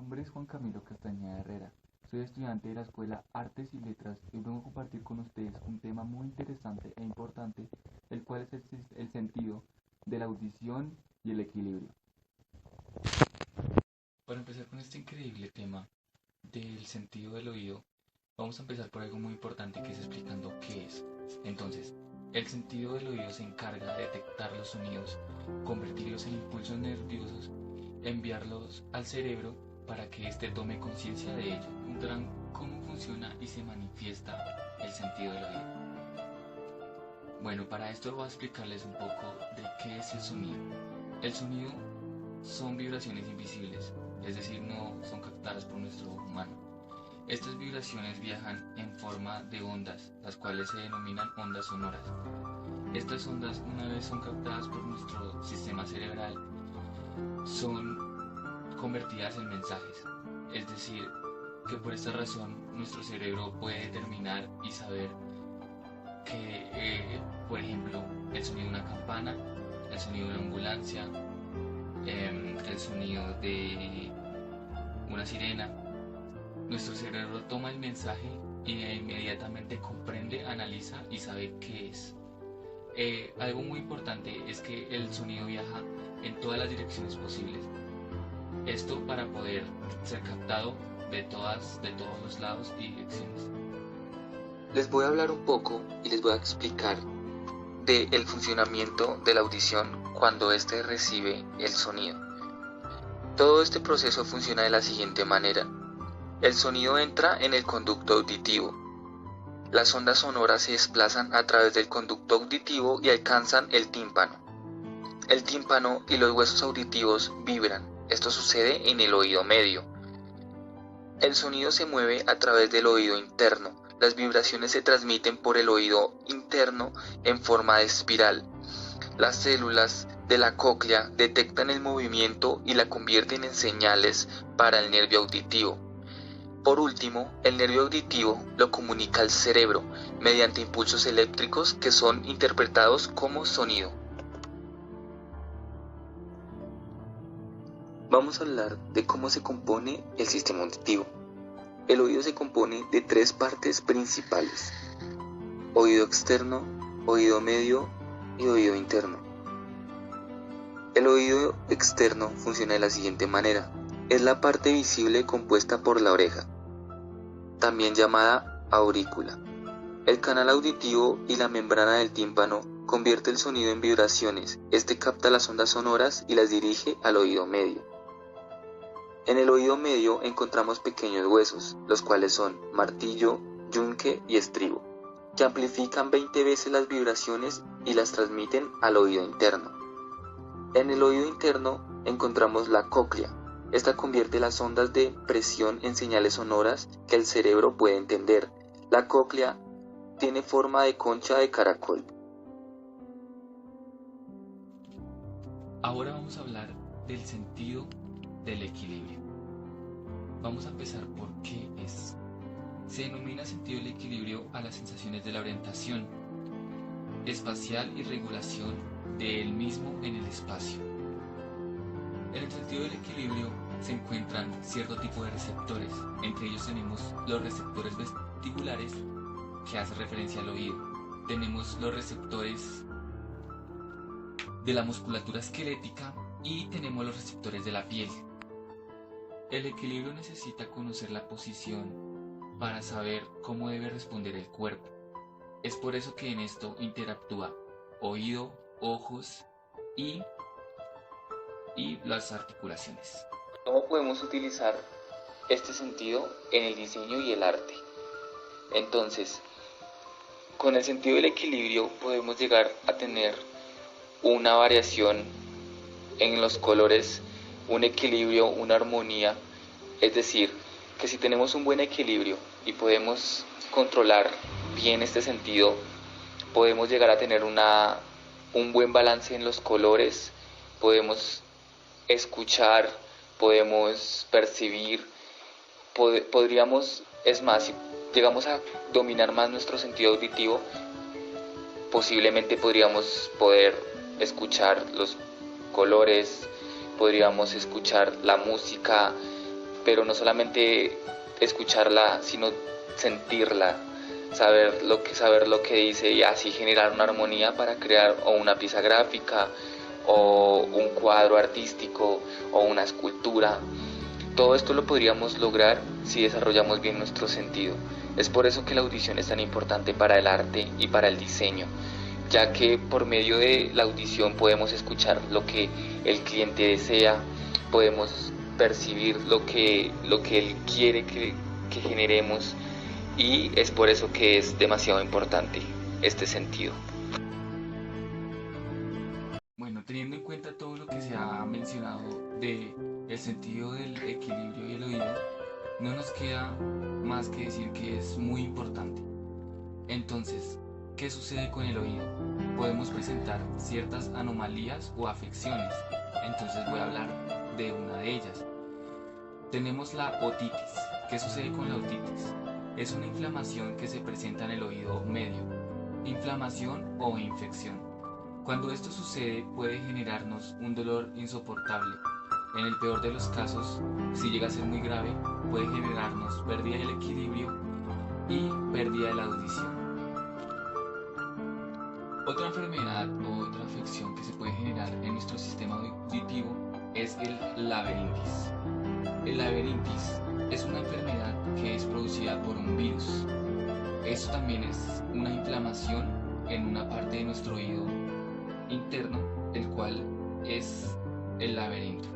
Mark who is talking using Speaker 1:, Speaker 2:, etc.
Speaker 1: nombre es Juan Camilo Castañeda Herrera. Soy estudiante de la Escuela Artes y Letras y vengo a compartir con ustedes un tema muy interesante e importante, el cual es el sentido de la audición y el equilibrio. Para empezar con este increíble tema del sentido del oído, vamos a empezar por algo muy importante que es explicando qué es. Entonces, el sentido del oído se encarga de detectar los sonidos, convertirlos en impulsos nerviosos, enviarlos al cerebro para que éste tome conciencia de ello. Encontrarán cómo funciona y se manifiesta el sentido del oído. Bueno, para esto voy a explicarles un poco de qué es el sonido. El sonido son vibraciones invisibles, es decir, no son captadas por nuestro ojo humano. Estas vibraciones viajan en forma de ondas, las cuales se denominan ondas sonoras. Estas ondas, una vez son captadas por nuestro sistema cerebral, son convertidas en mensajes. Es decir, que por esta razón nuestro cerebro puede determinar y saber que, por ejemplo, el sonido de una campana, el sonido de una ambulancia, el sonido de una sirena. Nuestro cerebro toma el mensaje e inmediatamente comprende, analiza y sabe qué es. Algo muy importante es que el sonido viaja en todas las direcciones posibles. Esto para poder ser captado de todos los lados y direcciones.
Speaker 2: Les voy a hablar un poco y les voy a explicar del funcionamiento de la audición cuando éste recibe el sonido. Todo este proceso funciona de la siguiente manera. El sonido entra en el conducto auditivo. Las ondas sonoras se desplazan a través del conducto auditivo y alcanzan el tímpano. El tímpano y los huesos auditivos vibran. Esto sucede en el oído medio. El sonido se mueve a través del oído interno. Las vibraciones se transmiten por el oído interno en forma de espiral. Las células de la cóclea detectan el movimiento y la convierten en señales para el nervio auditivo. Por último, el nervio auditivo lo comunica al cerebro mediante impulsos eléctricos que son interpretados como sonido. Vamos a hablar de cómo se compone el sistema auditivo. El oído se compone de tres partes principales: oído externo, oído medio y oído interno. El oído externo funciona de la siguiente manera. Es la parte visible compuesta por la oreja, también llamada aurícula. El canal auditivo y la membrana del tímpano convierte el sonido en vibraciones. Este capta las ondas sonoras y las dirige al oído medio. En el oído medio encontramos pequeños huesos, los cuales son martillo, yunque y estribo, que amplifican 20 veces las vibraciones y las transmiten al oído interno. En el oído interno encontramos la cóclea. Esta convierte las ondas de presión en señales sonoras que el cerebro puede entender. La cóclea tiene forma de concha de caracol.
Speaker 1: Ahora vamos a hablar del sentido del equilibrio. Vamos a empezar por qué es. Se denomina sentido del equilibrio a las sensaciones de la orientación espacial y regulación del mismo en el espacio. En el sentido del equilibrio se encuentran cierto tipo de receptores. Entre ellos tenemos los receptores vestibulares, que hacen referencia al oído. Tenemos los receptores de la musculatura esquelética y tenemos los receptores de la piel. El equilibrio necesita conocer la posición para saber cómo debe responder el cuerpo. Es por eso que en esto interactúa oído, ojos y las articulaciones.
Speaker 2: ¿Cómo podemos utilizar este sentido en el diseño y el arte? Entonces, con el sentido del equilibrio podemos llegar a tener una variación en los colores, un equilibrio, una armonía. Es decir, que si tenemos un buen equilibrio y podemos controlar bien este sentido, podemos llegar a tener un buen balance en los colores, podemos escuchar, podemos percibir, podríamos, es más, si llegamos a dominar más nuestro sentido auditivo, posiblemente podríamos poder escuchar los colores, podríamos escuchar la música, pero no solamente escucharla, sino sentirla, saber lo que dice y así generar una armonía para crear o una pieza gráfica o un cuadro artístico o una escultura. Todo esto lo podríamos lograr si desarrollamos bien nuestro sentido. Es por eso que la audición es tan importante para el arte y para el diseño, ya que por medio de la audición podemos escuchar lo que el cliente desea, podemos percibir lo que él quiere que generemos, y es por eso que es demasiado importante este sentido.
Speaker 1: Bueno, teniendo en cuenta todo lo que se ha mencionado de el sentido del equilibrio y el oído, no nos queda más que decir que es muy importante. Entonces, ¿qué sucede con el oído? Podemos presentar ciertas anomalías o afecciones. Entonces voy a hablar de una de ellas. Tenemos la otitis. ¿Qué sucede con la otitis? Es una inflamación que se presenta en el oído medio. Inflamación o infección. Cuando esto sucede puede generarnos un dolor insoportable. En el peor de los casos, si llega a ser muy grave, puede generarnos pérdida del equilibrio y pérdida de la audición. Otra enfermedad o otra afección que se puede generar en nuestro sistema auditivo es el laberintis. El laberintis es una enfermedad que es producida por un virus. Esto también es una inflamación en una parte de nuestro oído interno, el cual es el laberinto.